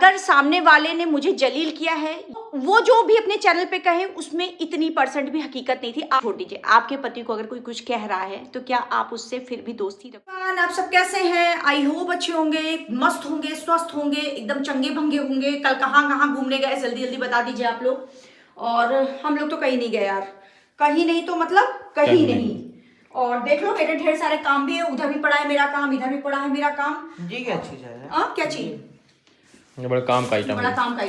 अगर सामने वाले ने मुझे जलील किया है, वो जो भी अपने चैनल पे कहे उसमें इतनी % भी हकीकत नहीं थी। आप छोड़ दीजिए, आपके पति को अगर कोई कुछ कह रहा है तो क्या आप उससे फिर भी दोस्ती रखें? आप सब कैसे हैं? आई होप अच्छे होंगे, मस्त होंगे, स्वस्थ होंगे, एकदम चंगे भंगे होंगे। कल कहाँ कहाँ घूमने गए जल्दी जल्दी बता दीजिए आप लोग। और हम लोग तो कहीं नहीं गए यार, कहीं नहीं तो मतलब कहीं नहीं। और देख लो मेरे ढेर सारे काम भी है, उधर भी पड़ा है मेरा काम, इधर भी पड़ा है मेरा काम। जी क्या चीज है? क्या चीज? बड़ा काम का आइटम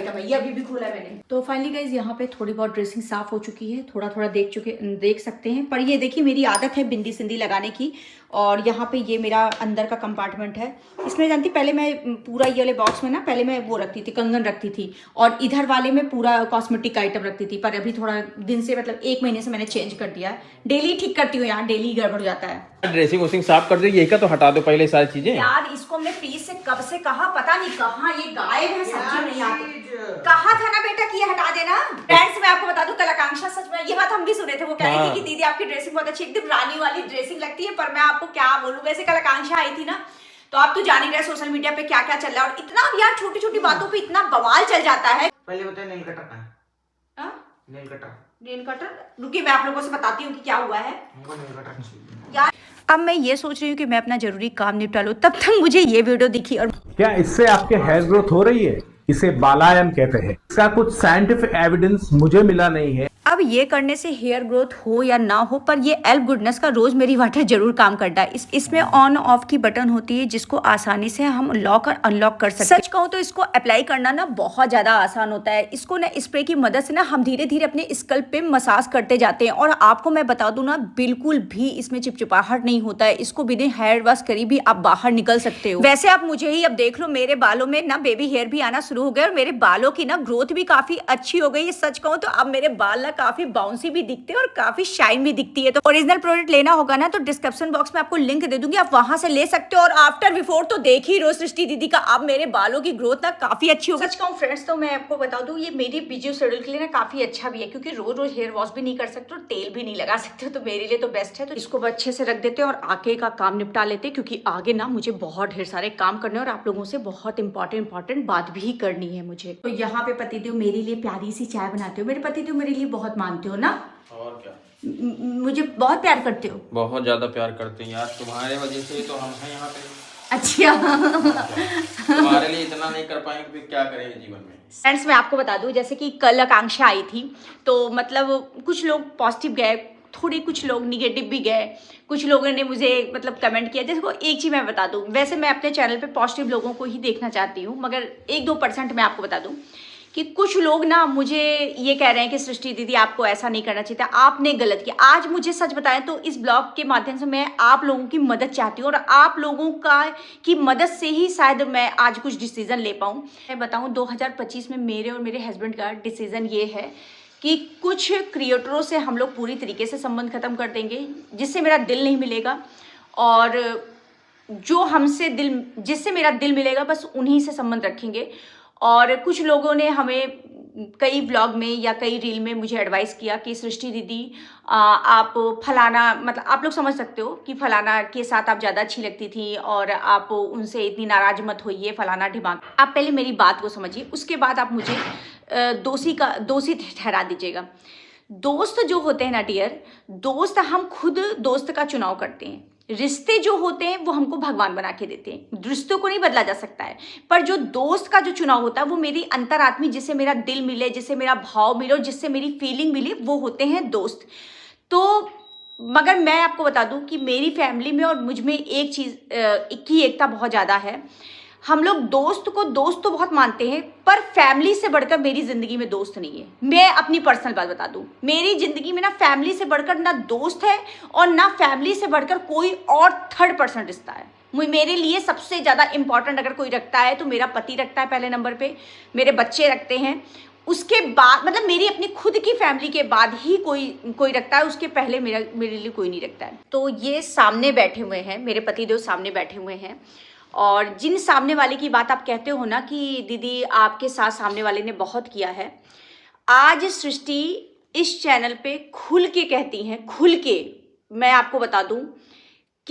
है, ये अभी भी खोला है मैंने। तो फाइनली गाइज यहाँ पे थोड़ी बहुत ड्रेसिंग साफ हो चुकी है, थोड़ा थोड़ा देख सकते हैं। पर ये देखिए मेरी आदत है बिंदी सिंदी लगाने की। और यहाँ पे ये मेरा अंदर का कंपार्टमेंट है। इसमें जानती पहले मैं पूरा ये वाले बॉक्स में ना पहले मैं वो रखती थी, कंगन रखती थी, और इधर वाले में पूरा कॉस्मेटिक आइटम रखती थी। पर अभी थोड़ा दिन से मतलब 1 महीने से मैंने चेंज कर दिया है। डेली ठीक करती हूँ, यहाँ डेली गड़बड़ जाता है। ड्रेसिंग वोसिंग साफ कर दे, ये का तो हटा दो पहले सारी चीजें। यार इसको हमने प्लीज से कब से कहा, पता नहीं कहाँ ये गायब है, सब्जी नहीं आती। कहा था ना बेटा कि ये हटा देना। फ्रेंड्स मैं आपको बता दूं, कल आकांक्षा सच में ये बात हम भी सुने थे, वो कह रही थी कि दीदी आपकी ड्रेसिंग बहुत अच्छी, एकदम रानी वाली ड्रेसिंग लगती है। पर मैं आपको क्या बोलूं, वैसे कल आकांक्षा आई थी ना, तो आप तो जान ही रहे सोशल मीडिया पे क्या क्या चल रहा है। और इतना यार छोटी छोटी बातों पे इतना बवाल चल जाता है। पहले बताए नेल कटर कहाँ है? नेल कटर रुकिए मैं आप लोगों से बताती हूँ कि क्या हुआ है। हमको नेल कटर चाहिए यार अब मैं ये सोच रही हूँ कि मैं अपना जरूरी काम निपटा लूँ, तब तक मुझे ये वीडियो दिखी। और क्या इससे आपके हेयर ग्रोथ हो रही है? इसे बालायन कहते हैं। इसका कुछ साइंटिफिक एविडेंस मुझे मिला नहीं है। अब ये करने से हेयर ग्रोथ हो या ना हो, पर ये एल्फ गुडनेस का रोजमेरी वाटर जरूर काम करता है। इसमें ऑन ऑफ की बटन होती है जिसको आसानी से हम लॉक और अनलॉक कर सकते हैं। सच कहूँ तो इसको अप्लाई करना ना बहुत ज्यादा आसान होता है। इसको ना स्प्रे की मदद से ना हम धीरे धीरे अपने स्कल्प पे मसाज करते जाते हैं। और आपको मैं बता दूं ना, बिल्कुल भी इसमें चिपचिपाहट नहीं होता है। इसको बिना हेयर वॉश करी भी आप बाहर निकल सकते हो। वैसे आप मुझे ही अब देख लो, मेरे बालों में ना बेबी हेयर भी आना शुरू हो गया और मेरे बालों की ना ग्रोथ भी काफी अच्छी हो गई है। सच कहूँ तो अब मेरे बाल ना काफी बाउंसी भी दिखते हैं और काफी शाइन भी दिखती है। तो ओरिजिनल प्रोडक्ट लेना होगा ना तो डिस्क्रिप्शन बॉक्स में आपको लिंक दे दूंगी, आप वहां से ले सकते हो। और आफ्टर बिफोर तो देख ही रो सृष्टि दीदी का, अब मेरे बालों की ग्रोथ ना काफी अच्छी हो गई। सच कहूँ फ्रेंड्स तो मैं आपको बता दूं, ये मेरी बिजी शेड्यूल के लिए ना काफी अच्छा भी है, क्योंकि रोज रोज हेयर वॉश भी नहीं कर सकते और तेल भी नहीं लगा सकते, तो मेरे लिए तो बेस्ट है। तो इसको अच्छे से रख देते हैं और आगे का काम निपटा लेते हैं, क्योंकि आगे ना मुझे बहुत ढेर सारे काम करने और आप लोगों से बहुत इंपॉर्टेंट बात भी करनी है मुझे। तो यहाँ पे पतिदेव मेरे लिए प्यारी सी चाय बनाते हो। मेरे पतिदेव मेरे लिए बहुत मानते हो ना? और क्या, मुझे बहुत प्यार करते हो। बहुत ज्यादा प्यार करते हैं यार, तुम्हारे वजह से तो हम हैं यहाँ पे। अच्छा तुम्हारे लिए इतना नहीं कर पाएंगे तो क्या करेंगे जीवन में। फ्रेंड्स मैं आपको बता दूं, जैसे कि कल आकांक्षा आई थी तो मतलब कुछ लोग पॉजिटिव गए, थोड़े कुछ लोग निगेटिव भी गए। कुछ लोगों ने मुझे मतलब कमेंट किया। जैसे को एक चीज़ मैं बता दूं, वैसे मैं अपने चैनल पे पॉजिटिव लोगों को ही देखना चाहती हूँ, मगर 1-2% मैं आपको बता दूं कि कुछ लोग ना मुझे ये कह रहे हैं कि सृष्टि दीदी आपको ऐसा नहीं करना चाहिए था, आपने गलत किया। आज मुझे सच बताएं तो इस ब्लॉग के माध्यम से मैं आप लोगों की मदद चाहती हूँ और आप लोगों की मदद से ही शायद मैं आज कुछ डिसीजन ले पाऊँ। मैं बताऊँ 2025 में मेरे और मेरे हस्बैंड का डिसीजन ये है कि कुछ क्रिएटरों से हम लोग पूरी तरीके से संबंध खत्म कर देंगे, जिससे मेरा दिल नहीं मिलेगा, और जो जिससे मेरा दिल मिलेगा बस उन्हीं से संबंध रखेंगे। और कुछ लोगों ने हमें कई व्लॉग में या कई रील में मुझे एडवाइस किया कि सृष्टि दीदी आप फलाना, मतलब आप लोग समझ सकते हो कि फलाना के साथ आप ज़्यादा अच्छी लगती थी और आप उनसे इतनी नाराज मत होइए, फलाना ढिमाक। आप पहले मेरी बात को समझिए, उसके बाद आप मुझे दोषी ठहरा दीजिएगा। दोस्त जो होते हैं ना डियर, दोस्त हम खुद दोस्त का चुनाव करते हैं। रिश्ते जो होते हैं वो हमको भगवान बना के देते हैं, रिश्तों को नहीं बदला जा सकता है। पर जो दोस्त का जो चुनाव होता है वो मेरी अंतरात्मी, जिससे मेरा दिल मिले, जिससे मेरा भाव मिले और जिससे मेरी फीलिंग मिले, वो होते हैं दोस्त। तो मगर मैं आपको बता दूं कि मेरी फैमिली में और मुझ में एक चीज़ की एकता बहुत ज़्यादा है। हम लोग दोस्त को दोस्त तो बहुत मानते हैं, पर फैमिली से बढ़कर मेरी ज़िंदगी में दोस्त नहीं है। मैं अपनी पर्सनल बात बता दूं, मेरी ज़िंदगी में ना फैमिली से बढ़कर ना दोस्त है और ना फैमिली से बढ़कर कोई और थर्ड पर्सन रिश्ता है। मेरे लिए सबसे ज़्यादा इंपॉर्टेंट अगर कोई रखता है तो मेरा पति रखता है पहले नंबर पे, मेरे बच्चे रखते हैं, उसके बाद मतलब मेरी अपनी खुद की फैमिली के बाद ही कोई रखता है, उसके पहले मेरे लिए कोई नहीं रखता है। तो ये सामने बैठे हुए हैं मेरे पतिदेव, सामने बैठे हुए हैं। और जिन सामने वाले की बात आप कहते हो ना कि दीदी आपके साथ सामने वाले ने बहुत किया है, आज सृष्टि इस चैनल पे खुल के कहती हैं, खुल के मैं आपको बता दूं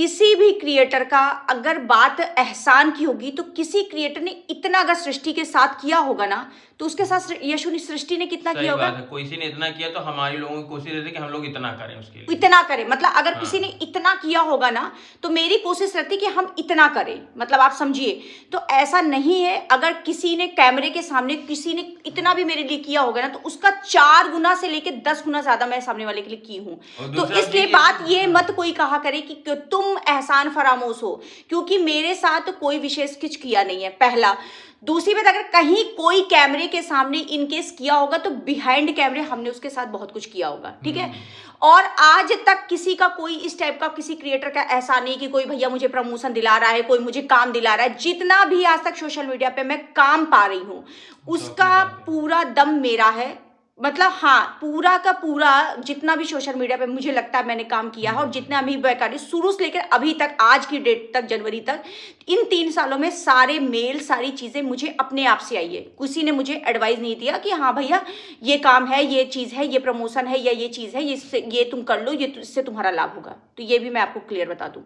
किसी भी क्रिएटर का अगर बात एहसान की होगी तो किसी क्रिएटर ने इतना अगर सृष्टि के साथ किया होगा ना, तो उसके साथ यशु सृष्टि ने कितना सही किया होगा। बात है, कोई ने इतना किया तो हमारी लोगों की कोशिश रहती है कि हम लोग इतना करें उसके लिए। इतना करें मतलब अगर हाँ। किसी ने इतना किया होगा ना, तो मेरी कोशिश रहती है कि हम इतना करें, मतलब आप समझिए। तो ऐसा नहीं है, अगर किसी ने कैमरे के सामने किसी ने इतना भी मेरे लिए किया होगा ना, तो उसका 4 गुना से लेके 10 गुना ज्यादा मैं सामने वाले के लिए की हूँ। तो इसलिए बात ये मत कोई कहा करे कि तुम एहसान फरामोश हो, क्योंकि मेरे साथ कोई विशेष कुछ किया नहीं है, पहला। दूसरी बात, अगर कहीं कोई कैमरे के सामने इनकेस किया होगा तो बिहाइंड कैमरे हमने उसके साथ बहुत कुछ किया होगा, ठीक है। और आज तक किसी का कोई इस टाइप का किसी क्रिएटर का ऐसा नहीं कि कोई भैया मुझे प्रमोशन दिला रहा है, कोई मुझे काम दिला रहा है। जितना भी आज तक सोशल मीडिया पे मैं काम पा रही हूँ उसका पूरा दम मेरा है, मतलब हाँ, पूरा का पूरा जितना भी सोशल मीडिया पे मुझे लगता है मैंने काम किया है, और जितना भी मैं कर रही हूँ शुरू से लेकर अभी तक, आज की डेट तक, जनवरी तक, इन 3 सालों में सारे मेल सारी चीज़ें मुझे अपने आप से आई है। किसी ने मुझे एडवाइस नहीं दिया कि हाँ भैया ये काम है, ये चीज़ है, ये प्रमोशन है, या ये चीज़ है, ये तुम कर लो, ये इससे तुम्हारा लाभ होगा। तो ये भी मैं आपको क्लियर बता दूँ।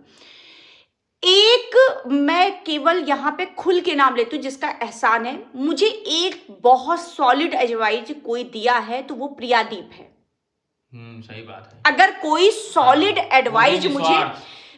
एक मैं केवल यहाँ पे खुल के नाम लेती हूँ जिसका एहसान है, मुझे एक बहुत सॉलिड एडवाइस कोई दिया है तो वो प्रियादीप है। सही बात है। अगर कोई सॉलिड एडवाइस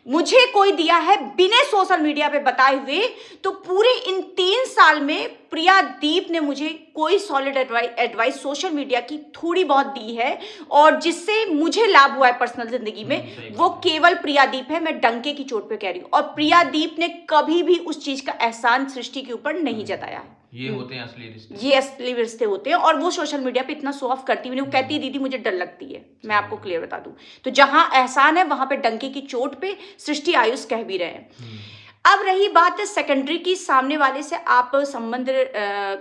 मुझे कोई दिया है बिना सोशल मीडिया पे बताए हुए, तो पूरे इन 3 साल में प्रियादीप ने मुझे कोई सॉलिड एडवाइस सोशल मीडिया की थोड़ी बहुत दी है, और जिससे मुझे लाभ हुआ है पर्सनल जिंदगी में, वो केवल प्रियादीप है। मैं डंके की चोट पे कह रही हूँ। और प्रियादीप ने कभी भी उस चीज का एहसान सृष्टि के ऊपर नहीं जताया है। ये होते हैं असली रिश्ते, ये असली रिश्ते होते हैं। और वो सोशल मीडिया पे इतना शो ऑफ करती हुई, वो कहती है दीदी मुझे डर लगती है, मैं आपको क्लियर बता दूं। तो जहां एहसान है वहां पे डंके की चोट पे सृष्टि आयुष कह भी रहे हैं। अब रही बात सेकेंडरी की, सामने वाले से आप संबंध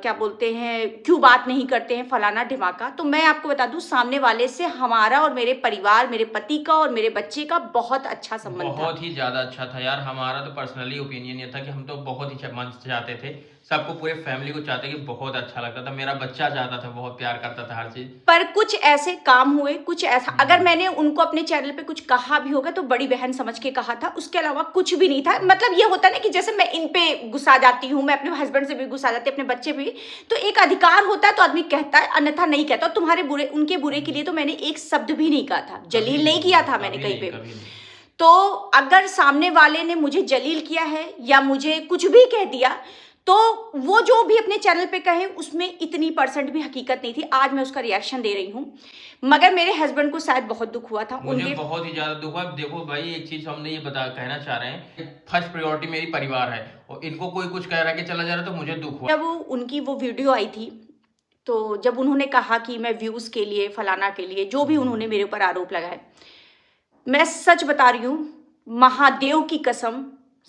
क्या बोलते हैं, क्यों बात नहीं करते हैं, फलाना ढिमाका। तो मैं आपको बता दूं, सामने वाले से हमारा और मेरे परिवार, मेरे पति का और मेरे बच्चे का बहुत अच्छा संबंध था। बहुत ही ज्यादा अच्छा था यार। हमारा तो पर्सनली ओपिनियन ये था कि हम तो बहुत ही चाहते थे, सबको पूरे फैमिली को चाहते कि बहुत अच्छा लगता था, मेरा बच्चा चाहता था, बहुत प्यार करता था हर चीज। पर कुछ ऐसे काम हुए, कुछ ऐसा, अगर मैंने उनको अपने चैनल पे कुछ कहा भी होगा तो बड़ी बहन समझ के कहा था, उसके अलावा कुछ भी नहीं था। मतलब ये होता ना कि जैसे मैं इन पे गुस्सा जाती हूँ, मैं अपने हस्बैंड से भी गुस्सा जाती हूँ, अपने बच्चे भी, तो एक अधिकार होता है तो आदमी कहता है, अन्यथा नहीं कहता। और तुम्हारे बुरे, उनके बुरे के लिए तो मैंने एक शब्द भी नहीं कहा था, जलील नहीं किया था मैंने कहीं पे। तो अगर सामने वाले ने मुझे जलील किया है या मुझे कुछ भी कह दिया, तो वो जो भी अपने चैनल पे कहे उसमें इतनी % भी हकीकत नहीं थी। आज मैं उसका रिएक्शन दे रही हूँ, मगर मेरे हस्बैंड को शायद बहुत दुख हुआ था। मुझे बहुत ही ज्यादा दुख हुआ। देखो भाई, एक चीज हमने ये कहना चाह रहे हैं, फर्स्ट प्रायोरिटी मेरी परिवार है, और इनको कोई कुछ कह रहा है कि चला जा रहा है तो मुझे दुख हुआ। जब उनकी वो वीडियो आई थी, तो जब उन्होंने कहा कि मैं व्यूज के लिए, फलाना के लिए, जो भी उन्होंने मेरे ऊपर आरोप लगाए, मैं सच बता रही हूँ, महादेव की कसम,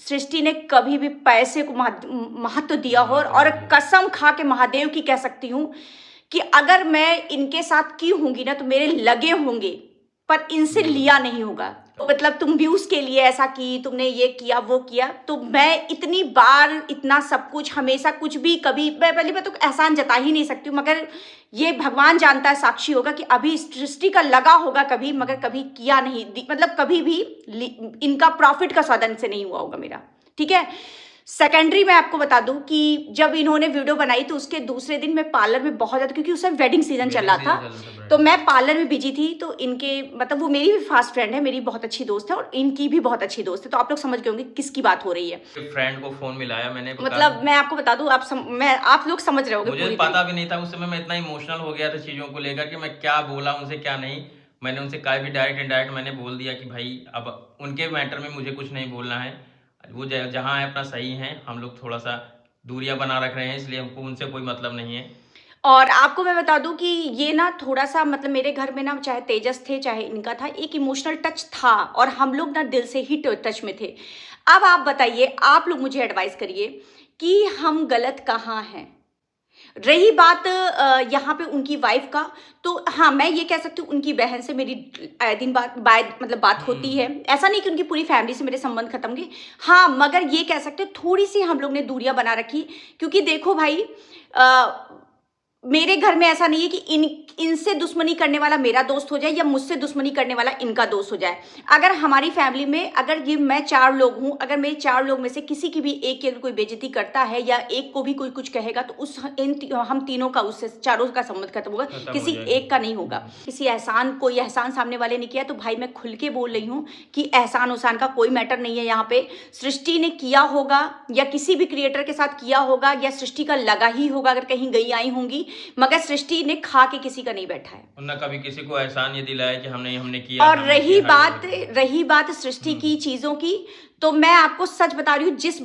सृष्टि ने कभी भी पैसे को महत्व दिया हो, और कसम खा के महादेव की कह सकती हूँ कि अगर मैं इनके साथ की होंगी ना तो मेरे लगे होंगे, पर इनसे लिया नहीं होगा। तो मतलब तुम व्यूज के लिए ऐसा की, तुमने ये किया वो किया, तो मैं इतनी बार इतना सब कुछ हमेशा कुछ भी कभी, मैं पहली बात तो एहसान जता ही नहीं सकती हूँ, मगर ये भगवान जानता है, साक्षी होगा कि अभी सृष्टि का लगा होगा कभी, मगर कभी किया नहीं, मतलब कभी भी इनका प्रॉफिट का साधन से नहीं हुआ होगा मेरा, ठीक है। सेकेंडरी मैं आपको बता दूं कि जब इन्होंने वीडियो बनाई तो उसके दूसरे दिन मैं पार्लर में बहुत ज़्यादा, क्योंकि उस समय वेडिंग सीजन चल रहा था, तो मैं पार्लर में बिजी थी। तो इनके मतलब वो मेरी भी फास्ट फ्रेंड है, मेरी बहुत अच्छी दोस्त है, और इनकी भी बहुत अच्छी दोस्त है। तो आप लोग समझ गए होंगे किसकी बात हो रही है। फ्रेंड को फोन मिलाया मैंने, मतलब मैं आपको बता दूं, आप लोग समझ रहे होंगे। मुझे पता भी नहीं था उस समय, मैं इतना इमोशनल हो गया था चीजों को लेकर कि मैं क्या बोला उनसे क्या नहीं। मैंने उनसे कहा भी डायरेक्ट इनडायरेक्ट मैंने बोल दिया कि भाई अब उनके मैटर में मुझे कुछ नहीं बोलना है, वो जहाँ है अपना सही है, हम लोग थोड़ा सा दूरियां बना रख रहे हैं, इसलिए हमको उनसे कोई मतलब नहीं है। और आपको मैं बता दूं कि ये ना थोड़ा सा मतलब मेरे घर में ना, चाहे तेजस थे चाहे इनका था, एक इमोशनल टच था, और हम लोग ना दिल से ही टच में थे। अब आप बताइए, आप लोग मुझे एडवाइस करिए कि हम गलत कहाँ हैं। रही बात यहाँ पे उनकी वाइफ का, तो हाँ मैं ये कह सकती हूँ उनकी बहन से मेरी दिन बात होती है। ऐसा नहीं कि उनकी पूरी फैमिली से मेरे संबंध खत्म गए, हाँ, मगर ये कह सकते हैं थोड़ी सी हम लोग ने दूरियां बना रखी। क्योंकि देखो भाई, मेरे घर में ऐसा नहीं है कि इनसे दुश्मनी करने वाला मेरा दोस्त हो जाए या मुझसे दुश्मनी करने वाला इनका दोस्त हो जाए। अगर हमारी फैमिली में अगर ये मैं 4 लोग हूं, अगर मेरे 4 लोग में से किसी की भी एक की अगर कोई बेइज्जती करता है या एक को भी कोई कुछ कहेगा तो हम तीनों का, उससे चारों का संबंध खत्म होगा, किसी एक का नहीं होगा। कोई एहसान सामने वाले ने किया तो भाई मैं खुल के बोल रही हूँ कि एहसान उसान का कोई मैटर नहीं है। यहाँ पे सृष्टि ने किया होगा या किसी भी क्रिएटर के साथ किया होगा या सृष्टि का लगा ही होगा अगर कहीं गई आई होंगी, मगर सृष्टि ने खा के किसी का नहीं बैठा है। उन्होंने कभी किसी को एहसान ये दिलाया कि हमने किया। और रही बात सृष्टि की चीजों की, तो मैं आपको सच बता रही हूँ, जिस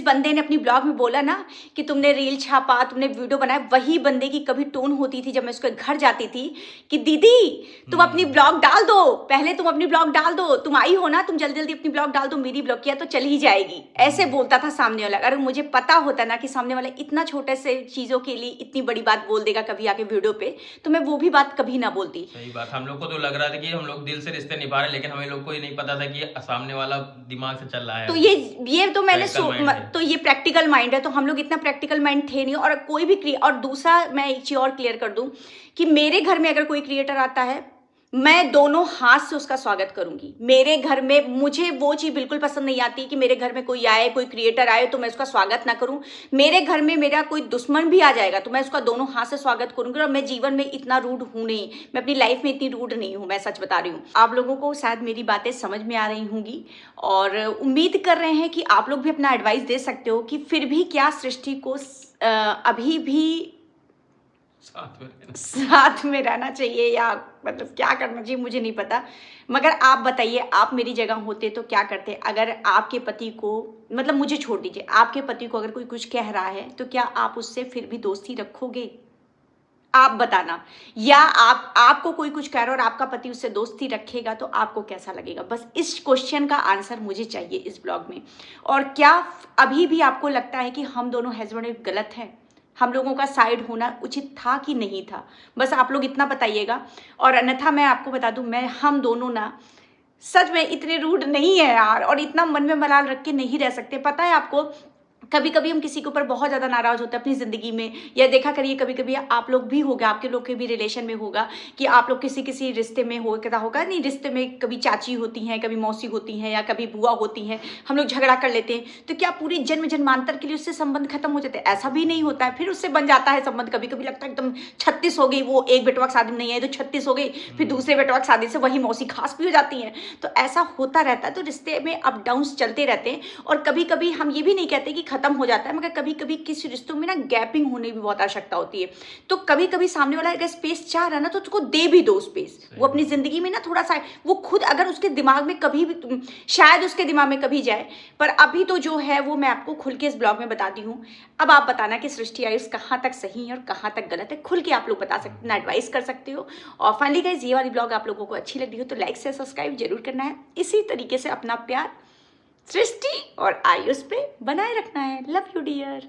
बंदे ने अपनी ब्लॉग में बोला ना कि तुमने रील छापा, तुमने वीडियो बनाया, वही बंदे की कभी टोन होती थी जब मैं उसके घर जाती थी कि दीदी तुम अपनी ब्लॉग डाल दो, पहले तुम अपनी ब्लॉग डाल दो, तुम आई हो ना, तुम जल्दी जल्दी अपनी ब्लॉग डाल दो, मेरी ब्लॉग किया तो चल ही जाएगी, ऐसे बोलता था सामने वाला। अगर मुझे पता होता ना कि सामने वाला इतना छोटे से चीजों के लिए इतनी बड़ी बात बोल देगा कभी आके वीडियो पे, तो मैं वो भी बात कभी ना बोलती। सही बात, हम लोग को तो लग रहा था कि हम लोग दिल से रिश्ते निभा रहे, लेकिन हमें लोग को ये नहीं पता था कि सामने वाला दिमाग से चल रहा है। तो ये तो मैंने तो ये प्रैक्टिकल माइंड है, तो हम लोग इतना प्रैक्टिकल माइंड थे नहीं। और कोई भी और दूसरा मैं एक चीज और क्लियर कर दूं कि मेरे घर में अगर कोई क्रिएटर आता है, मैं दोनों हाथ से उसका स्वागत करूंगी। मेरे घर में मुझे वो चीज बिल्कुल पसंद नहीं आती कि मेरे घर में कोई आए, कोई क्रिएटर आए तो मैं उसका स्वागत ना करूं। मेरे घर में मेरा कोई दुश्मन भी आ जाएगा तो मैं उसका दोनों हाथ से स्वागत करूंगी। और मैं जीवन में इतना रूड हूं नहीं, मैं अपनी लाइफ में इतनी रूड नहीं हूं, मैं सच बता रही हूँ। आप लोगों को शायद मेरी बातें समझ में आ रही होंगी और उम्मीद कर रहे हैं कि आप लोग भी अपना एडवाइस दे सकते हो कि फिर भी क्या सृष्टि को अभी भी साथ में रहना चाहिए या मतलब क्या करना चाहिए, मुझे नहीं पता। मगर आप बताइए, आप मेरी जगह होते तो क्या करते? अगर आपके पति को, मतलब मुझे छोड़ दीजिए, आपके पति को अगर कोई कुछ कह रहा है तो क्या आप उससे फिर भी दोस्ती रखोगे? आप बताना। या आपको कोई कुछ कह रहा है और आपका पति उससे दोस्ती रखेगा तो आपको कैसा लगेगा? बस इस क्वेश्चन का आंसर मुझे चाहिए इस ब्लॉग में। और क्या अभी भी आपको लगता है कि हम दोनों हस्बैंड वाइफ गलत हैं? हम लोगों का साइड होना उचित था कि नहीं था? बस आप लोग इतना बताइएगा। और अन्यथा मैं आपको बता दूं, हम दोनों ना सच में इतने रूड नहीं है यार, और इतना मन में मलाल रख के नहीं रह सकते। पता है आपको, कभी कभी हम किसी के ऊपर बहुत ज़्यादा नाराज़ होते हैं अपनी ज़िंदगी में, या देखा करिए कभी कभी आप लोग भी होगा, आपके लोग के भी रिलेशन में होगा कि आप लोग किसी रिश्ते में होगा नहीं, रिश्ते में कभी चाची होती हैं, कभी मौसी होती हैं या कभी बुआ होती हैं, हम लोग झगड़ा कर लेते हैं तो क्या पूरी जन्म जन्मांतर के लिए उससे संबंध खत्म हो जाते हैं? ऐसा भी नहीं होता है, फिर उससे बन जाता है संबंध। कभी कभी लगता है एकदम 36 हो गई, वो एक बेटवा की शादी में नहीं आई तो 36 हो गई, फिर दूसरे बेटवा की शादी से वही मौसी खास भी हो जाती हैं। तो ऐसा होता रहता है, तो रिश्ते में अप डाउन्स चलते रहते हैं। और कभी कभी हम ये भी नहीं कहते कि खत्म हो जाता है, मगर कभी कभी किसी रिश्तों में ना गैपिंग होने की बहुत आवश्यकता होती है। तो कभी कभी सामने वाला अगर स्पेस चाह रहा है ना तो उसको दे भी दो स्पेस। वो अपनी जिंदगी में ना थोड़ा सा, वो खुद अगर उसके दिमाग में कभी भी, शायद उसके दिमाग में कभी जाए, पर अभी तो जो है वो मैं आपको खुल के इस ब्लॉग में बताती हूँ। अब आप बताना कि सृष्टि आयुष कहाँ तक सही है और कहाँ तक गलत है, खुल के आप लोग बता सकते, एडवाइस कर सकते हो। और फाइनली गाइस, ये वाली ब्लॉग आप लोगों को अच्छी लगी हो तो लाइक से सब्सक्राइब जरूर करना है। इसी तरीके से अपना प्यार सृष्टि और आयुष पे बनाए रखना है। Love you dear.